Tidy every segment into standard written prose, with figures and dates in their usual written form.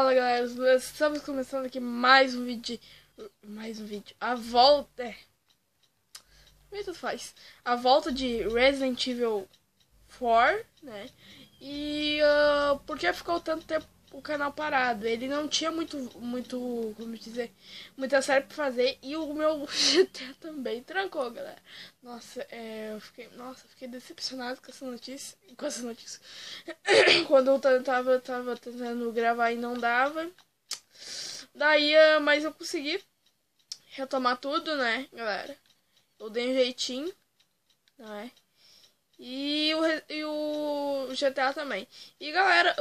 Fala galera, estamos começando aqui mais um vídeo. A volta. Tanto faz. A volta de Resident Evil 4, né? E por que ficou tanto tempo o canal parado? Ele não tinha como dizer, muita série pra fazer. E o meu GTA também trancou, galera. Nossa, eu fiquei decepcionado com essa notícia. Quando eu tava tentando gravar e não dava. Daí, mas eu consegui retomar tudo, né, galera? Eu dei um jeitinho, né? E o GTA também. E galera,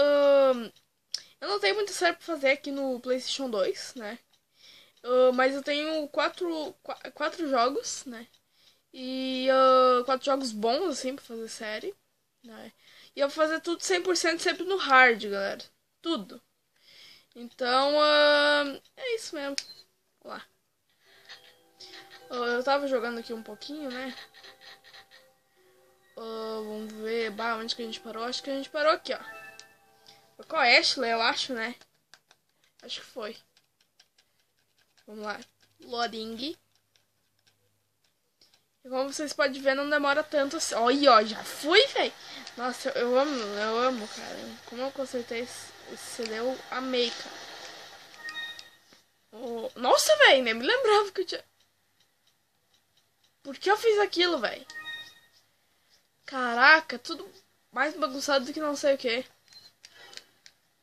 eu não tenho muita série pra fazer aqui no PlayStation 2, né? Mas eu tenho quatro jogos, né? E 4 jogos bons, assim, pra fazer série, né? E eu vou fazer tudo 100% sempre no hard, galera. Tudo. Então, é isso mesmo. Vamos lá. Eu tava jogando aqui um pouquinho, né? Vamos ver, onde que a gente parou? Acho que a gente parou aqui, ó. Foi com a Ashley, eu acho, né? Acho que foi. Vamos lá. Loading. E como vocês podem ver, não demora tanto assim. Olha, ó, já fui, velho. Nossa, eu amo, cara. Como eu consertei esse CD, eu amei, cara. Nossa, velho, nem me lembrava que eu tinha... Por que eu fiz aquilo, velho? Caraca, tudo mais bagunçado do que não sei o que.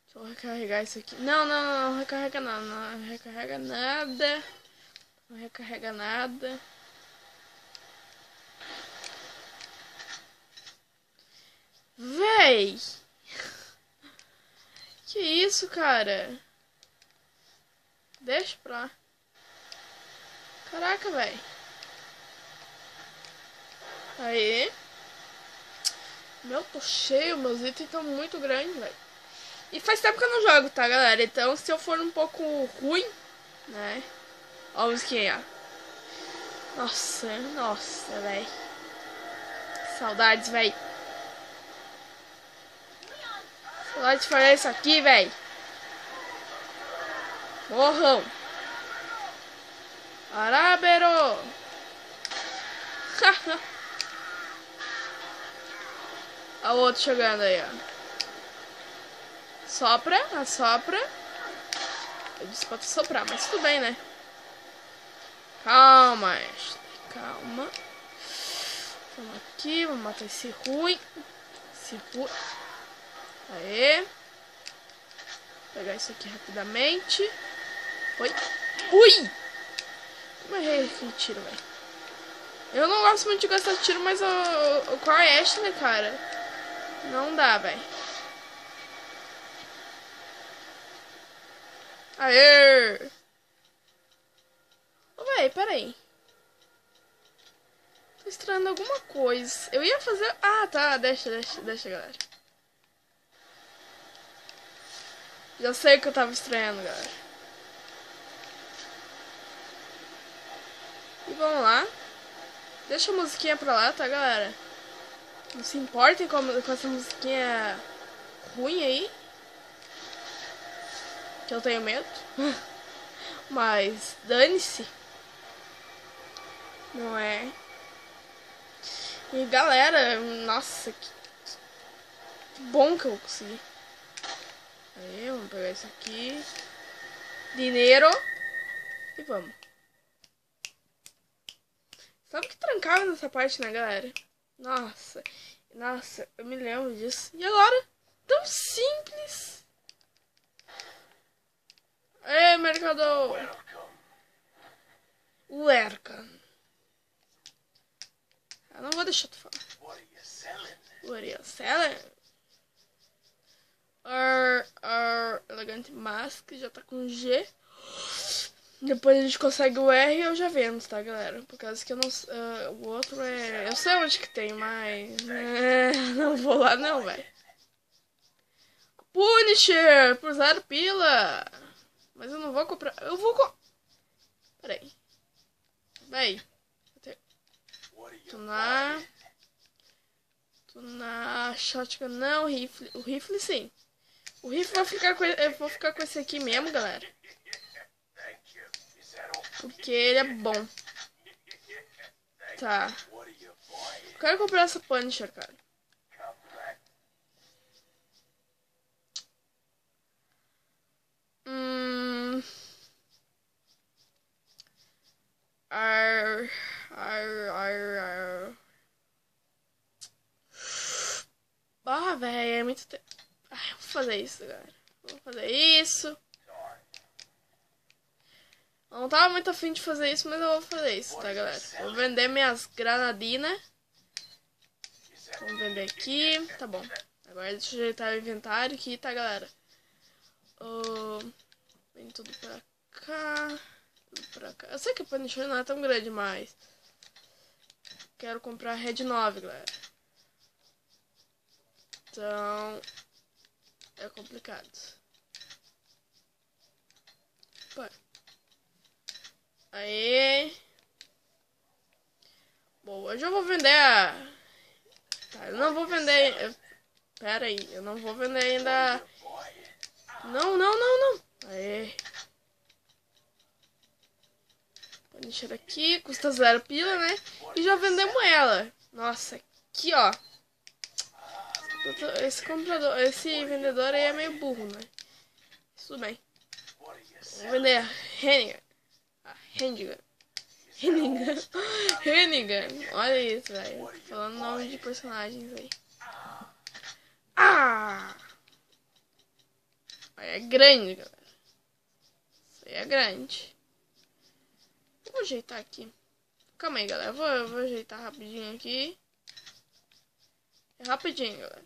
Deixa eu recarregar isso aqui. Não recarrega nada. Não recarrega nada. Não recarrega nada. Véi! Que isso, cara? Deixa pra lá. Caraca, véi. Aí. Meu, tô cheio. Meus itens estão muito grandes, velho. E faz tempo que eu não jogo, tá, galera? Então, se eu for um pouco ruim, né? Ó o skin, ó. Nossa, velho. Saudades, velho. Saudades de fazer isso aqui, velho. Morram. Arábero. Olha o outro chegando aí, ó. Assopra. Eu disse pra tu soprar, mas tudo bem, né? Calma, Ashley. Calma. Vamos aqui, vamos matar esse ruim. Aê. Vou pegar isso aqui rapidamente. Oi. Ui! Como errei aquele tiro, velho? Eu não gosto muito de gastar tiro, mas com a Ashley, cara, não dá, velho. Aê! Ô, véi, peraí. Tô estranhando alguma coisa. Eu ia fazer... Ah, tá. Deixa, galera. Já sei o que eu tava estranhando, galera. E vamos lá. Deixa a musiquinha pra lá, tá, galera? Não se importem com essa musiquinha ruim aí. Que eu tenho medo. Mas dane-se. Não é? E galera, nossa, que bom que eu consegui. Aí, vamos pegar isso aqui. Dinheiro. E vamos. Sabe que trancava nessa parte, né, galera? Nossa, eu me lembro disso. E agora? Tão simples. Ei, mercador. Welcome. Eu não vou deixar tu falar. What are you selling? Elegante mask, já tá com G. Depois a gente consegue o R e eu já vendo, tá, galera? Por causa que eu não... o outro é... Eu sei onde que tem, mas... não vou lá não, velho. Punisher! Por 0 pila! Mas eu não vou comprar... Eu vou... Peraí. Véi. Tô na shotgun, não, rifle. O rifle sim. O rifle eu vou ficar com esse aqui mesmo, galera. Porque ele é bom. Tá. Eu quero comprar essa Punisher, cara. Ah, velho, é muito tempo. Ai, vou fazer isso, galera. Vou fazer isso. Eu não tava muito afim de fazer isso, mas eu vou fazer isso, tá, galera? Vou vender minhas granadinas. Vamos vender aqui. Tá bom. Agora deixa eu ajeitar o inventário aqui, tá, galera? Vem tudo pra cá. Tudo pra cá. Eu sei que a Punisher não é tão grande, mas... Quero comprar a Red 9, galera. Então... É complicado. Pô. Aí. Boa, hoje eu vou vender a... Tá, eu não vou vender... Pera aí, eu não vou vender ainda... Não. Aê. Punisher aqui, custa 0 pila, né? E já vendemos ela. Nossa, aqui, ó. Esse vendedor aí é meio burro, né? Tudo bem. Vamos vender a Hennigan. Olha isso, velho. Falando nome de personagens aí. Ah! Aí é grande, galera. Isso aí é grande. Vou ajeitar aqui. Calma aí, galera. Eu vou ajeitar rapidinho aqui. É rapidinho, galera.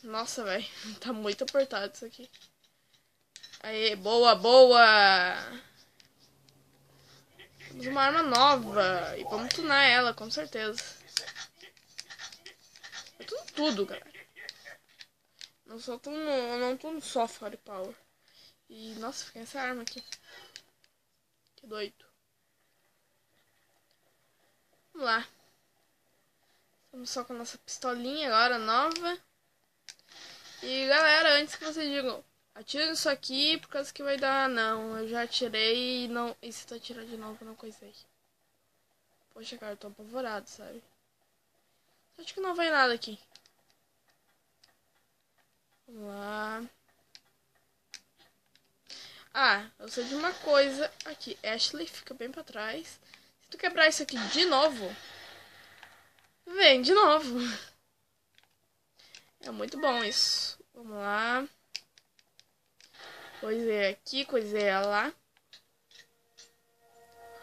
Nossa, velho. Tá muito apertado isso aqui. Aê, boa! Temos uma arma nova. E vamos tunar ela, com certeza. Eu tuno tudo, galera. Eu não tuno só Firepower. E, nossa, fica essa arma aqui. Que doido. Vamos lá. Estamos só com a nossa pistolinha agora, nova. E, galera, antes que vocês digam, atira nisso aqui por causa que vai dar... Não, eu já atirei e não... E se tu atirar de novo, eu não coisei. Poxa, cara, eu tô apavorado, sabe? Acho que não vai nada aqui. Vamos lá. Ah, eu sei de uma coisa aqui. Ashley, fica bem pra trás. Se tu quebrar isso aqui de novo, vem de novo. É muito bom isso. Vamos lá. Coisei aqui, coisei lá.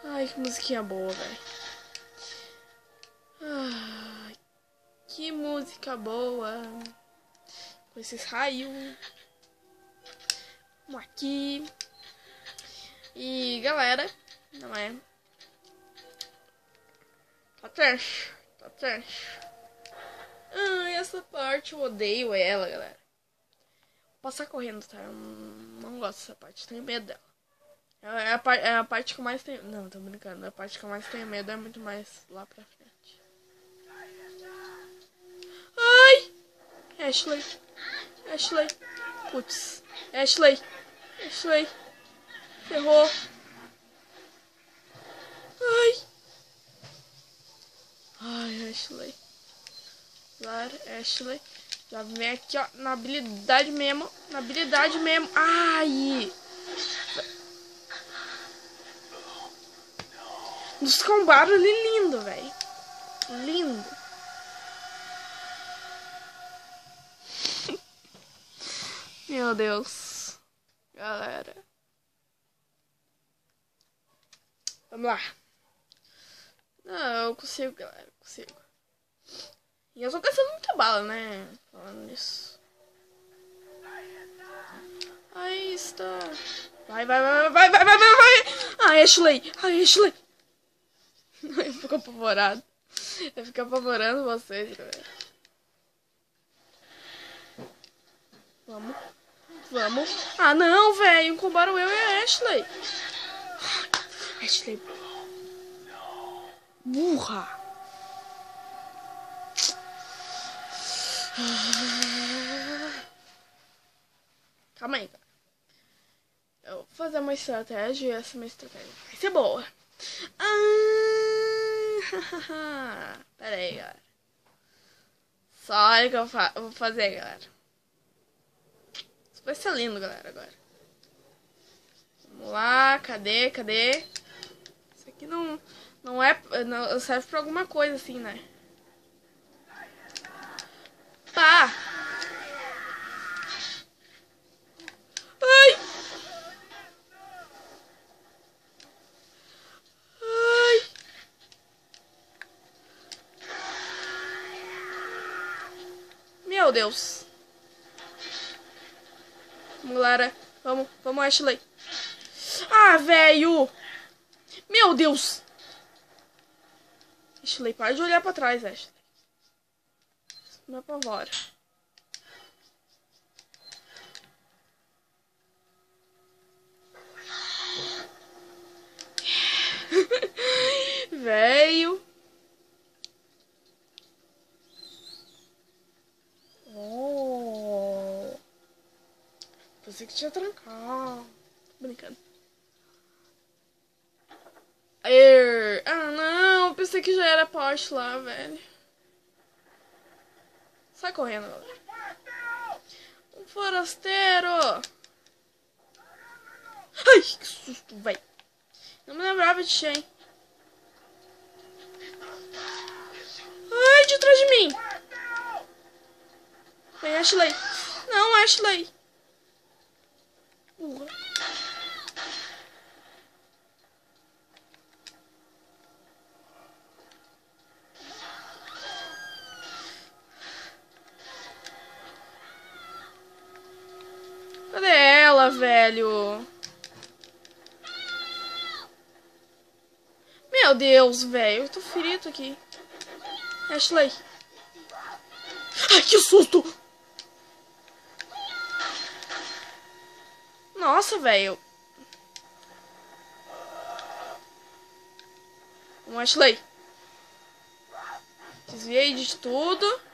Ai, que musiquinha boa, velho. Ai, que música boa. Com esses raios. Vamos aqui. E, galera, não é... Tá tenso. Ai, essa parte eu odeio ela, galera. Vou passar correndo, tá? Eu não gosto dessa parte, tenho medo dela. É a parte que eu mais tenho... Não, tô brincando. A parte que eu mais tenho medo é muito mais lá pra frente. Ai! Ashley. Putz. Ashley. Ferrou. Ai, Ashley. Claro, Ashley. Já vem aqui, ó, na habilidade mesmo. Ai! Nos com um barulho lindo, velho. Lindo. Meu Deus. Galera. Vamos lá. Não, eu consigo, galera. E eu tô gastando muita bala, né? Falando nisso. Aí está. Vai. Ai, Ashley. Eu fico apavorado. Eu fico apavorando vocês, galera. Vamos. Ah, não, velho. Combaram eu e a Ashley. Ashley. Burra. Calma aí, cara. Eu vou fazer uma estratégia e essa é uma estratégia vai ser boa. Pera aí, galera. Só olha o que eu vou fazer, galera. Isso vai ser lindo, galera, agora. Vamos lá, cadê? Isso aqui não serve pra alguma coisa assim, né? Pá! Ai! Ai! Meu Deus! Vamos, galera. Vamos, Ashley. Ah, velho! Meu Deus! Ashley, para de olhar pra trás, Ashley. Isso me apavora. Velho. Oh. Pensei que tinha trancado. Tô brincando. Ah, não. Pensei que já era poste lá, velho. Sai correndo, galera. Um forasteiro. Ai, que susto, velho. Não me lembrava de ti, hein. Ai, de trás de mim. Vem, Ashley. Não, Ashley. Cadê ela, velho? Meu Deus, velho. Eu tô ferido aqui. Ashley. Ai, que susto! Nossa, velho. Vamos, Ashley. Desviei de tudo.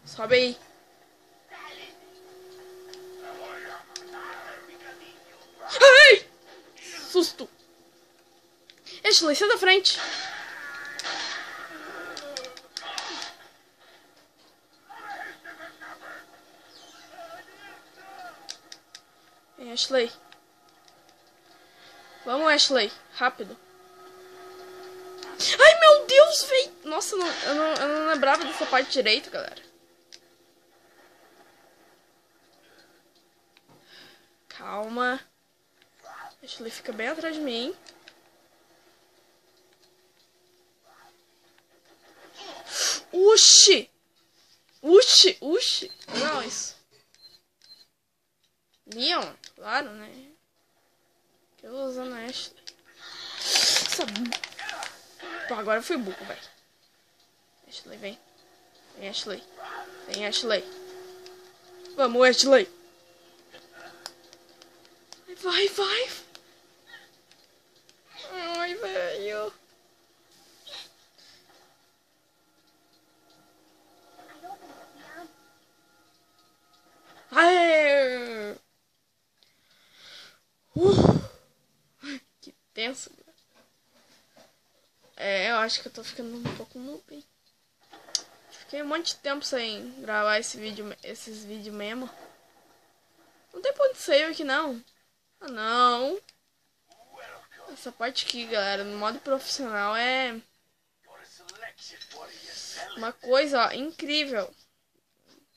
Sobe aí. Ai! Susto. Ashley, sai da frente. Vem, Ashley. Vamos, Ashley. Rápido. Ai, meu Deus, velho. Nossa, eu não lembrava dessa parte direita, galera. Calma. Ashley fica bem atrás de mim. Uxi! Uxi! Não, isso. Leon, claro, né? Que eu usando a Ashley. Nossa. Pô, agora eu fui burro, velho. Ashley, vem. Vem, Ashley. Vem, Ashley. Vamos, Ashley. Vai. Ai, velho. Ai. Que tenso. Eu acho que eu tô ficando um pouco noob. Fiquei um monte de tempo sem gravar esses vídeos mesmo. Não tem ponto save aqui, não. Ah, não. Essa parte aqui, galera, no modo profissional é uma coisa, ó, incrível.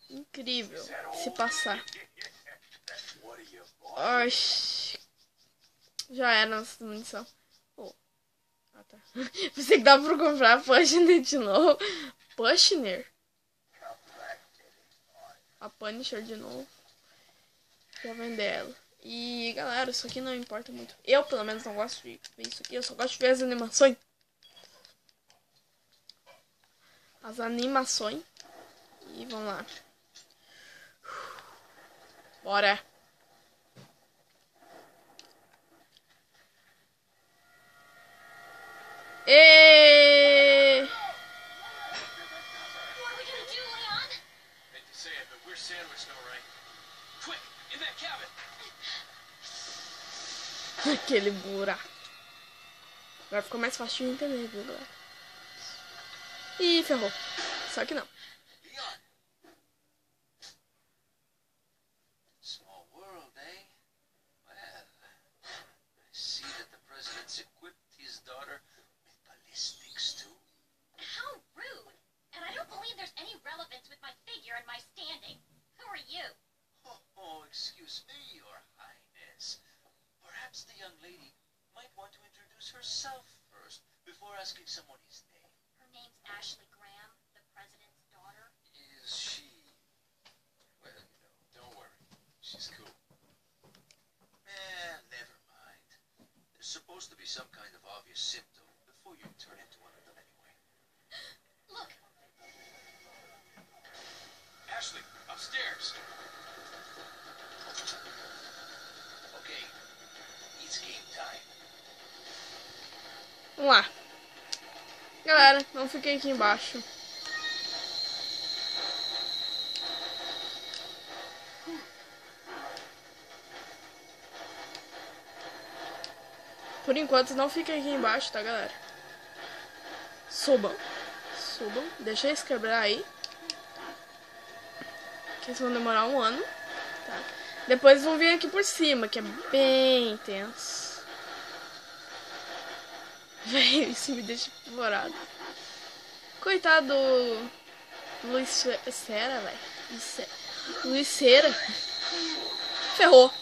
Incrível se passar. Oxi. Já era nossa munição. Oh. Ah, tá. Pensei que dava pra comprar a Punisher de novo. Punisher? A Punisher de novo. Pra vender ela. E galera, isso aqui não importa muito. Eu pelo menos não gosto de ver isso aqui. Eu só gosto de ver as animações. As animações. E vamos lá. Bora. Aquele buraco. Agora ficou mais fácil de entender, viu, galera? Ih, ferrou. Só que não. Small world, eh? Well, I see that the president's equipped his daughter with ballistics too. How rude! And I don't believe there's any relevance with my figure and my standing. Who are you? Oh, excuse me, Your Highness. Perhaps the young lady might want to introduce herself first before asking someone his name. Her name's Ashley Graham, the president's daughter. Is she... Well, don't worry. She's cool. Never mind. There's supposed to be some kind of obvious symptom before you turn into one of them anyway. Look, Ashley, upstairs. Okay, it's game time. Vamos lá. Galera, não fiquei aqui embaixo. Por enquanto, não fiquem aqui embaixo, tá, galera? Subam. Subam. Deixa eles quebrar aí. Que eles vão demorar 1 ano. Tá? Depois vão vir aqui por cima, que é bem intenso. Véi, isso me deixa apavorado. Coitado do Luiz Cera, velho. Luiz Cera. Ferrou.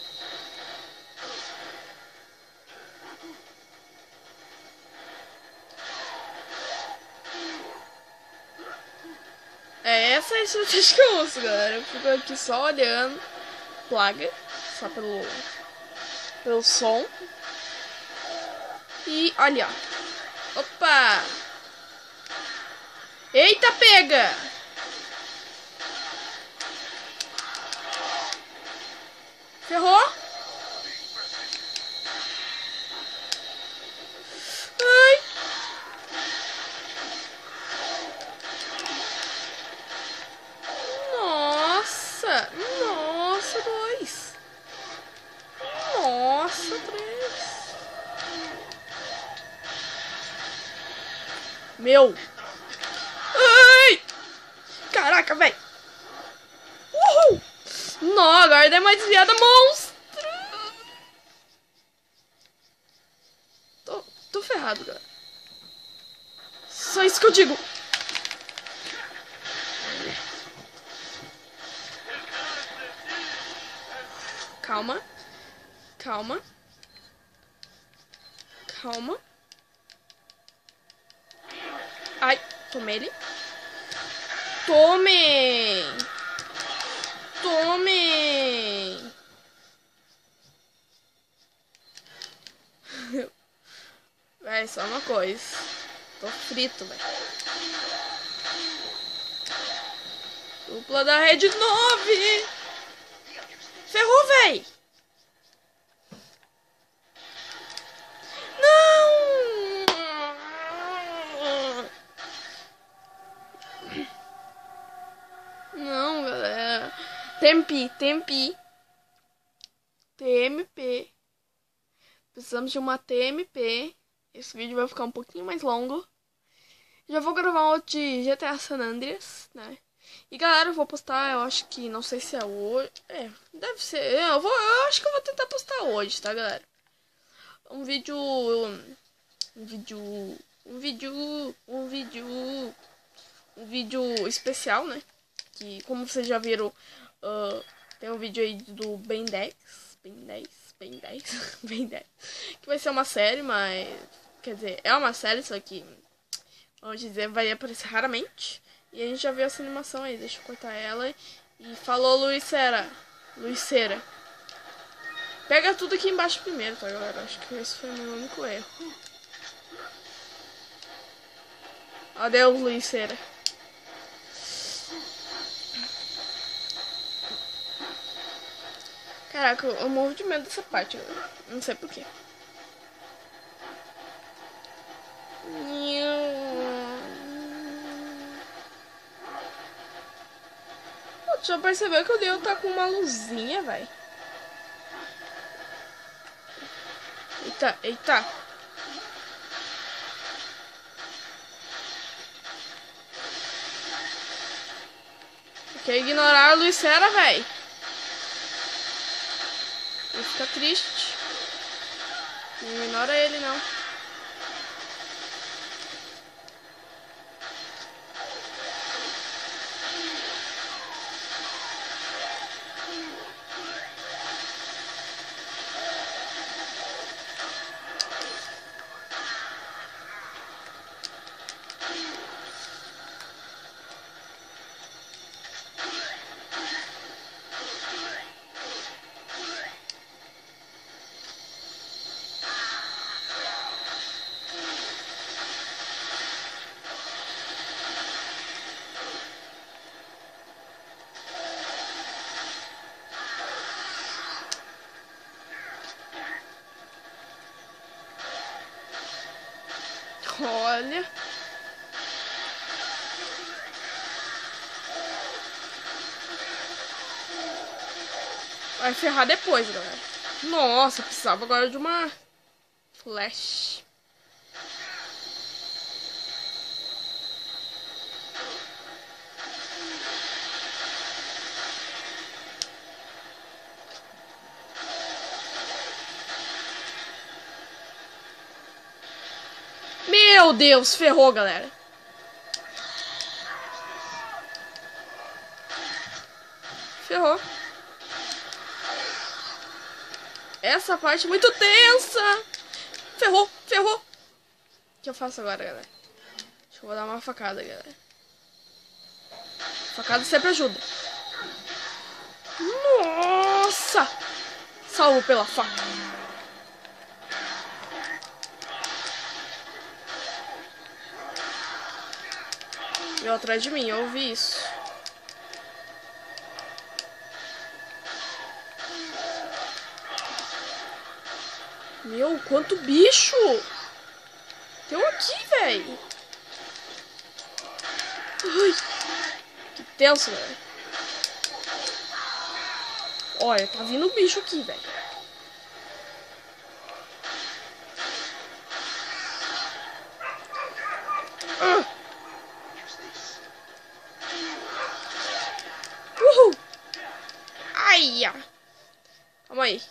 É essa a estratégia que eu uso, galera. Eu fico aqui só olhando. Plaga. Só pelo som. E olha, ó. Opa! Eita, pega! Ferrou? Ai! Nossa! Nossa, 2! Nossa, 3! Meu! Ai! Caraca, velho! Uhul! Não, agora deu uma desviada monstro! Tô ferrado, galera. Só isso que eu digo. Calma. Calma. Calma. Ai, tomei ele. Tome! Tome! Véi, só uma coisa. Tô frito, velho. Dupla da rede 9! Ferrou, véi! Não, galera. TMP. Precisamos de uma TMP. Esse vídeo vai ficar um pouquinho mais longo. Já vou gravar um outro de GTA San Andreas, né? E galera, eu vou postar, eu acho que, não sei se é hoje. É, deve ser. Eu acho que eu vou tentar postar hoje, tá, galera? Um vídeo especial, né? Que, como vocês já viram, tem um vídeo aí do Ben 10, que vai ser uma série, mas, quer dizer, é uma série, só que, vamos dizer, vai aparecer raramente. E a gente já viu essa animação aí, deixa eu cortar ela. E falou, Luiz Cera. Pega tudo aqui embaixo primeiro, tá, galera? Acho que esse foi o meu único erro. Adeus, Luiz Cera. Caraca, eu morro de medo dessa parte, galera. Não sei porquê. Já percebeu que o Leo tá com uma luzinha, velho? Eita, eita. Quer ignorar a Lucera, velho? Ele fica triste. Não ignora ele, não. Olha. Vai ferrar depois, galera. Nossa, precisava agora de uma flash. Meu Deus, ferrou, galera. Ferrou. Essa parte é muito tensa. Ferrou, ferrou. O que eu faço agora, galera? Acho que eu vou dar uma facada, galera. Facada sempre ajuda. Nossa! Salvo pela faca. Veio atrás de mim, eu ouvi isso. Meu, quanto bicho! Tem um aqui, velho. Ai, que tenso, velho. Olha, tá vindo um bicho aqui, velho. Uhul! Ai, calma aí.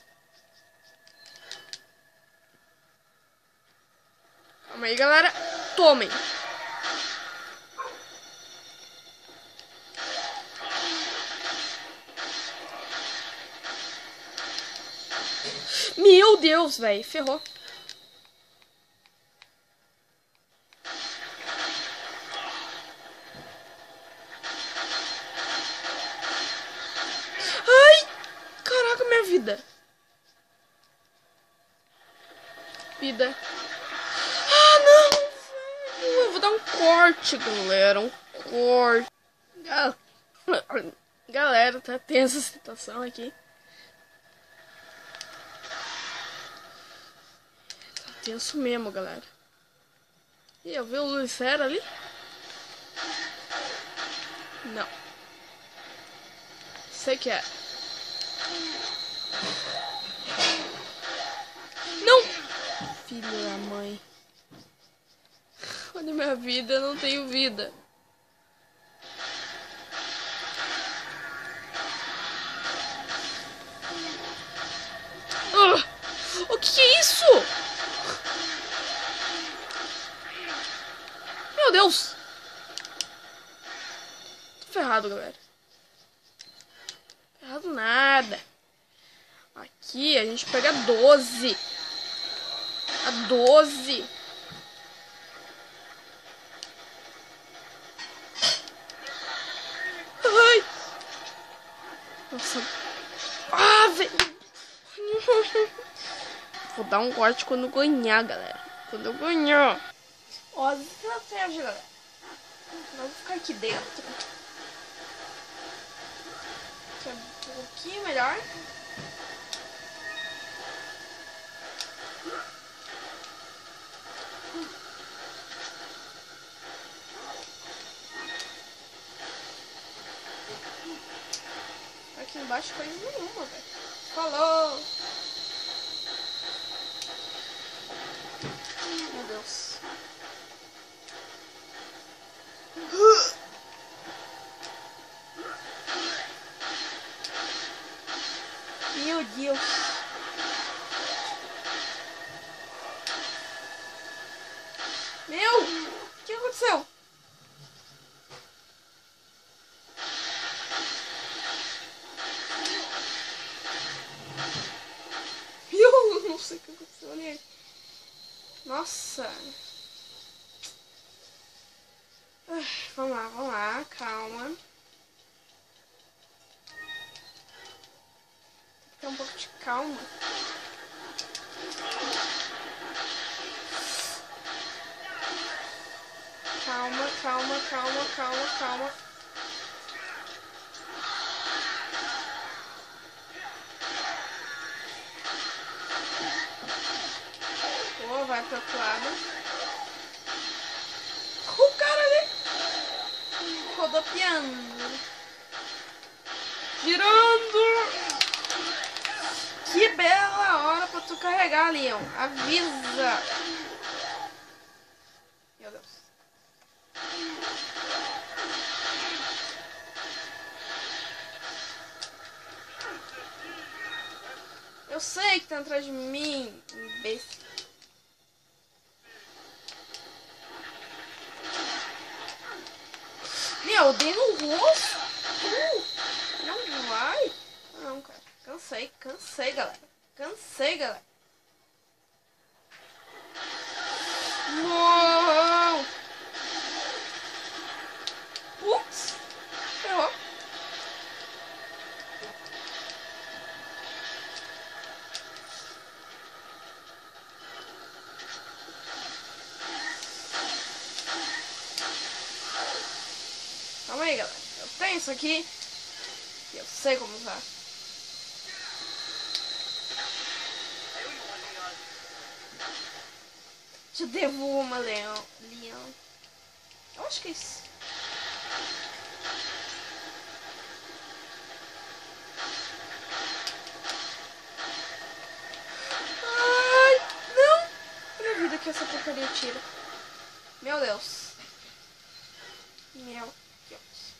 Calma aí, galera. Tomem. Meu Deus, velho. Ferrou. Ai! Caraca, minha vida. Vida. Ah, não! Eu vou dar um corte, galera. Um corte. Galera, tá tensa a situação aqui. Tá tenso mesmo, galera. Ih, eu vi o Lucera ali? Não. Sei que é. Não! Filho da mãe. Olha minha vida, eu não tenho vida. O que é isso? Meu Deus. Tô ferrado, galera. Ferrado nada. Aqui a gente pega 12. A 12. Ai. Nossa. Ah, velho. Vou dar um corte quando ganhar, galera. Quando eu ganhar. Ó, as estratégias, galera. Eu vou ficar aqui dentro. Que é um pouquinho melhor. Aqui embaixo coisa nenhuma, velho. Falou! Deus. Meu, o que aconteceu? Eu não sei o que aconteceu ali. Nossa. Vamos lá, calma. Tem um pouco de calma. Calma. Oh, vai pro outro lado. O cara ali rodopiando. Girando. Que bela hora pra tu carregar, Leon. Avisa. Meu Deus. Eu sei que tá atrás de mim, imbecil. Meu, dei no rosto. Não vai? Não, cara. Cansei, galera. Não! Putz! Ferrou. Calma aí, galera. Eu tenho isso aqui. E eu sei como usar. Te devo uma, Leon. Eu acho que é isso. Ai, não! Minha vida que essa porcaria tira. Meu Deus. Meu Deus.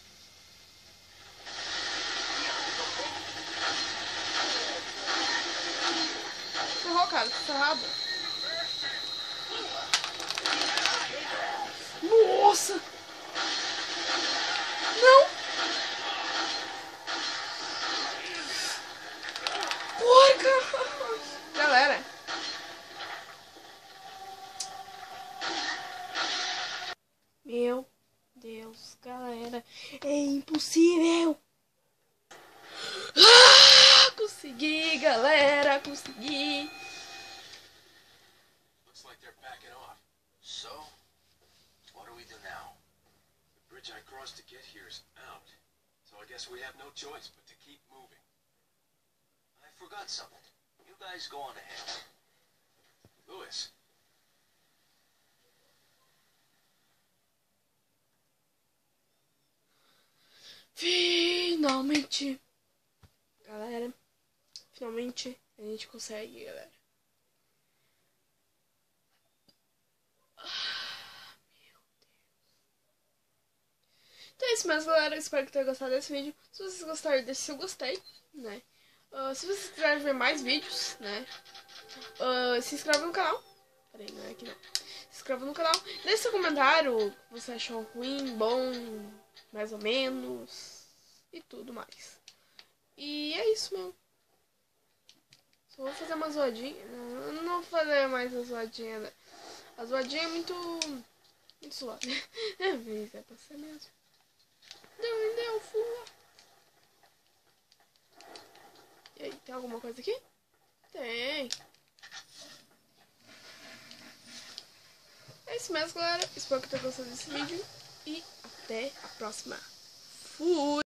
Ferrou, cara. Tá errado. Nossa! Não! Porca! Galera. Meu Deus, galera. É impossível! Ah, consegui, galera. Consegui. Looks like they're backing off. So, what do we do now? The bridge I crossed to get here is out. So I guess we have no choice but to keep moving. I forgot something. You guys go on ahead. Lewis. Finalmente. Galera. Finalmente a gente consegue, galera. Então é isso mesmo, galera. Espero que tenham gostado desse vídeo. Se vocês gostaram, deixe seu gostei, né? Se vocês quiserem ver mais vídeos, né? Se inscreva no canal. Peraí, não é aqui não. Se inscreva no canal. Deixe seu comentário. O que você achou ruim, bom, mais ou menos. E tudo mais. E é isso mesmo. Só vou fazer uma zoadinha. Não vou fazer mais a zoadinha, né? A zoadinha é muito suave. Mas é pra ser mesmo. Deu, fula. E aí, tem alguma coisa aqui? Tem. É isso mesmo, galera. Espero que tenham gostado desse vídeo. E até a próxima. Fui!